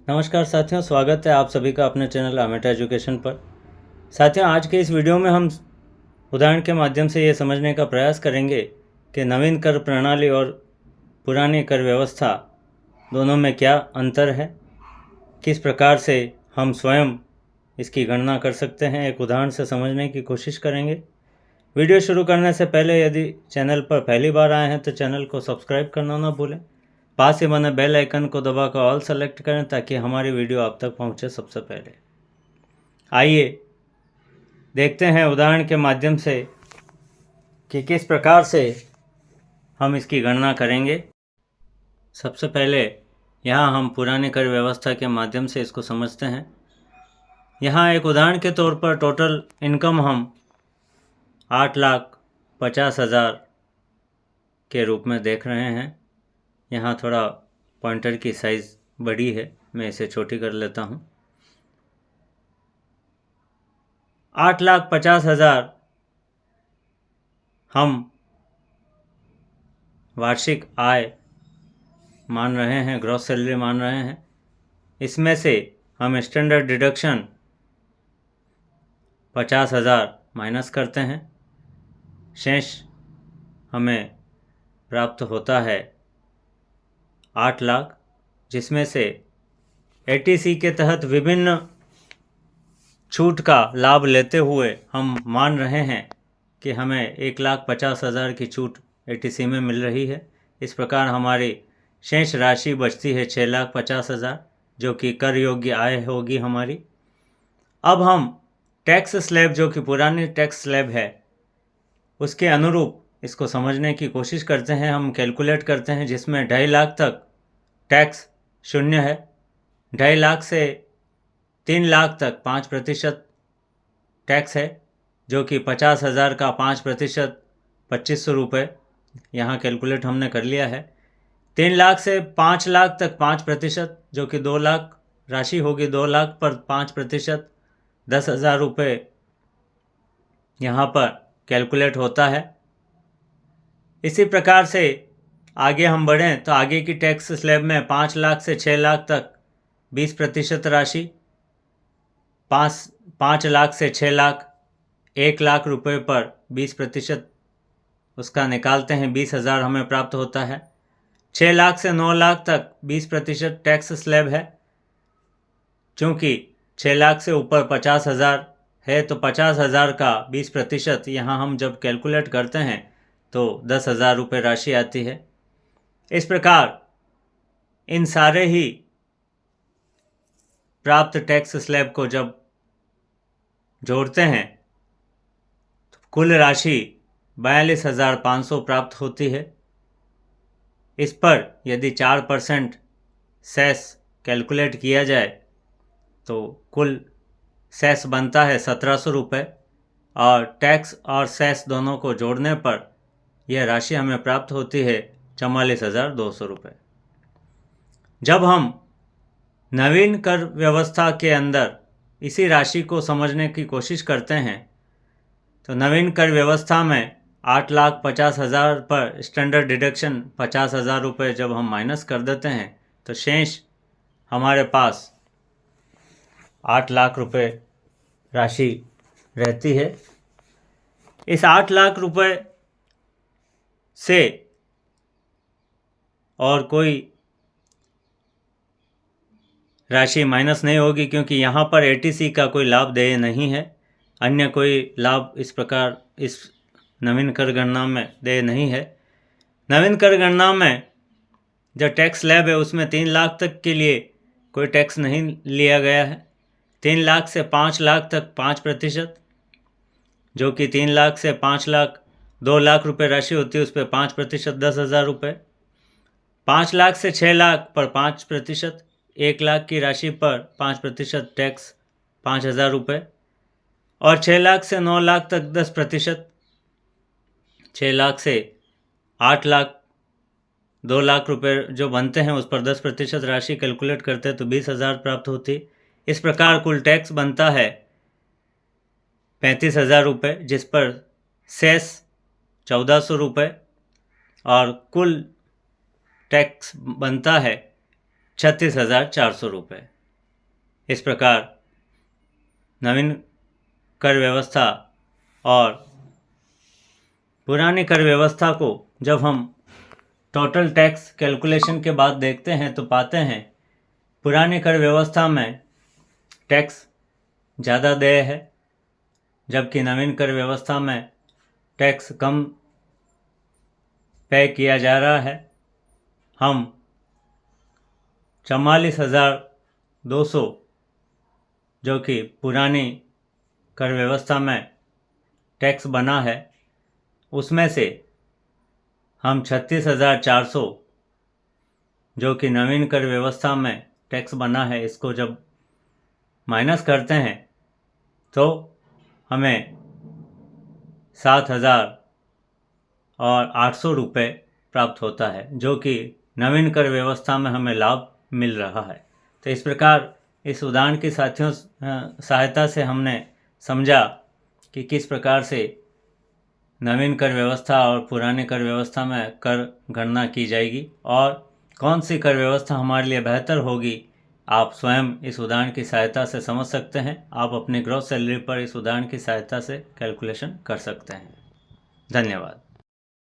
नमस्कार साथियों, स्वागत है आप सभी का अपने चैनल अमेटा एजुकेशन पर। साथियों, आज के इस वीडियो में हम उदाहरण के माध्यम से ये समझने का प्रयास करेंगे कि नवीन कर प्रणाली और पुरानी कर व्यवस्था दोनों में क्या अंतर है, किस प्रकार से हम स्वयं इसकी गणना कर सकते हैं। एक उदाहरण से समझने की कोशिश करेंगे। वीडियो शुरू करने से पहले यदि चैनल पर पहली बार आए हैं तो चैनल को सब्सक्राइब करना ना भूलें। पास ही बने बेल आइकन को दबाकर ऑल सेलेक्ट करें ताकि हमारी वीडियो आप तक पहुंचे सबसे पहले। आइए देखते हैं उदाहरण के माध्यम से कि किस प्रकार से हम इसकी गणना करेंगे। सबसे पहले यहाँ हम पुरानी कर व्यवस्था के माध्यम से इसको समझते हैं। यहाँ एक उदाहरण के तौर पर टोटल इनकम हम 8,50,000 के रूप में देख रहे हैं। यहाँ थोड़ा पॉइंटर की साइज़ बड़ी है, मैं इसे छोटी कर लेता हूँ। 8,50,000 हम वार्षिक आय मान रहे हैं, ग्रॉस सैलरी मान रहे हैं। इसमें से हम स्टैंडर्ड डिडक्शन 50,000 माइनस करते हैं। शेष हमें प्राप्त होता है 8 लाख, जिसमें से एटीसी के तहत विभिन्न छूट का लाभ लेते हुए हम मान रहे हैं कि हमें 1,50,000 की छूट एटीसी में मिल रही है। इस प्रकार हमारी शेष राशि बचती है 6,50,000, जो कि कर योग्य आय होगी हमारी। अब हम टैक्स स्लैब, जो कि पुरानी टैक्स स्लैब है, उसके अनुरूप इसको समझने की कोशिश करते हैं। हम कैलकुलेट करते हैं जिसमें 2.5 लाख तक टैक्स शून्य है। 2.5 लाख से 3 लाख तक 5% टैक्स है, जो कि 50,000 का 5% 2,500 रुपये यहाँ कैलकुलेट हमने कर लिया है। 3 लाख से 5 लाख तक 5%, जो कि 2 लाख राशि होगी। 2 लाख पर 5% 10,000 रुपये यहाँ पर कैलकुलेट होता है। इसी प्रकार से आगे हम बढ़ें तो आगे की टैक्स स्लैब में 5 लाख से 6 लाख तक 20% राशि, 5 लाख से 6 लाख 1 लाख रुपये पर 20% उसका निकालते हैं, 20,000 हमें प्राप्त होता है। 6 लाख से 9 लाख तक 20% टैक्स स्लैब है। चूँकि 6 लाख से ऊपर 50,000 है तो 50,000 का 20% यहाँ हम जब कैलकुलेट करते हैं तो 10,000 रुपये राशि आती है। इस प्रकार इन सारे ही प्राप्त टैक्स स्लैब को जब जोड़ते हैं तो कुल राशि 42,500 प्राप्त होती है। इस पर यदि 4% सेस कैलकुलेट किया जाए तो कुल सेस बनता है 1,700 रुपये, और टैक्स और सेस दोनों को जोड़ने पर यह राशि हमें प्राप्त होती है 44,200 रुपये। जब हम नवीन कर व्यवस्था के अंदर इसी राशि को समझने की कोशिश करते हैं तो नवीन कर व्यवस्था में 8,50,000 पर स्टैंडर्ड डिडक्शन 50,000 रुपये जब हम माइनस कर देते हैं तो शेष हमारे पास 8 लाख रुपये राशि रहती है। इस 8 लाख रुपये से और कोई राशि माइनस नहीं होगी, क्योंकि यहाँ पर एटीसी का कोई लाभ देय नहीं है। अन्य कोई लाभ इस प्रकार इस नवीन कर गणना में देय नहीं है। नवीन कर गणना में जो टैक्स स्लैब है उसमें 3 लाख तक के लिए कोई टैक्स नहीं लिया गया है। 3 लाख से 5 लाख तक 5%, जो कि 3 लाख से 5 लाख 2 लाख रुपये राशि होती है, उस पर 5% 10,000 रुपये। 5 लाख से 6 लाख पर 5%, 1 लाख की राशि पर 5% टैक्स 5,000 रुपये, और 6 लाख से 9 लाख तक 10%। 6 लाख से 8 लाख 2 लाख रुपये जो बनते हैं उस पर 10% राशि कैलकुलेट करते हैं तो 20,000 प्राप्त होती। इस प्रकार कुल टैक्स बनता है 35,000 रुपये, जिस पर सेस 1,400 रुपये और कुल टैक्स बनता है 36,400 रुपये। इस प्रकार नवीन कर व्यवस्था और पुरानी कर व्यवस्था को जब हम टोटल टैक्स कैलकुलेशन के बाद देखते हैं तो पाते हैं पुरानी कर व्यवस्था में टैक्स ज़्यादा देय है, जबकि नवीन कर व्यवस्था में टैक्स कम पे किया जा रहा है। हम 44,200 जो कि पुरानी कर व्यवस्था में टैक्स बना है, उसमें से हम 36,400 जो कि नवीन कर व्यवस्था में टैक्स बना है, इसको जब माइनस करते हैं तो हमें 7,800 रुपये प्राप्त होता है, जो कि नवीन कर व्यवस्था में हमें लाभ मिल रहा है। तो इस प्रकार इस उदाहरण की सहायता से हमने समझा कि किस प्रकार से नवीन कर व्यवस्था और पुरानी कर व्यवस्था में कर गणना की जाएगी और कौन सी कर व्यवस्था हमारे लिए बेहतर होगी। आप स्वयं इस उदाहरण की सहायता से समझ सकते हैं। आप अपनी ग्रॉस सैलरी पर इस उदाहरण की सहायता से कैलकुलेशन कर सकते हैं। धन्यवाद।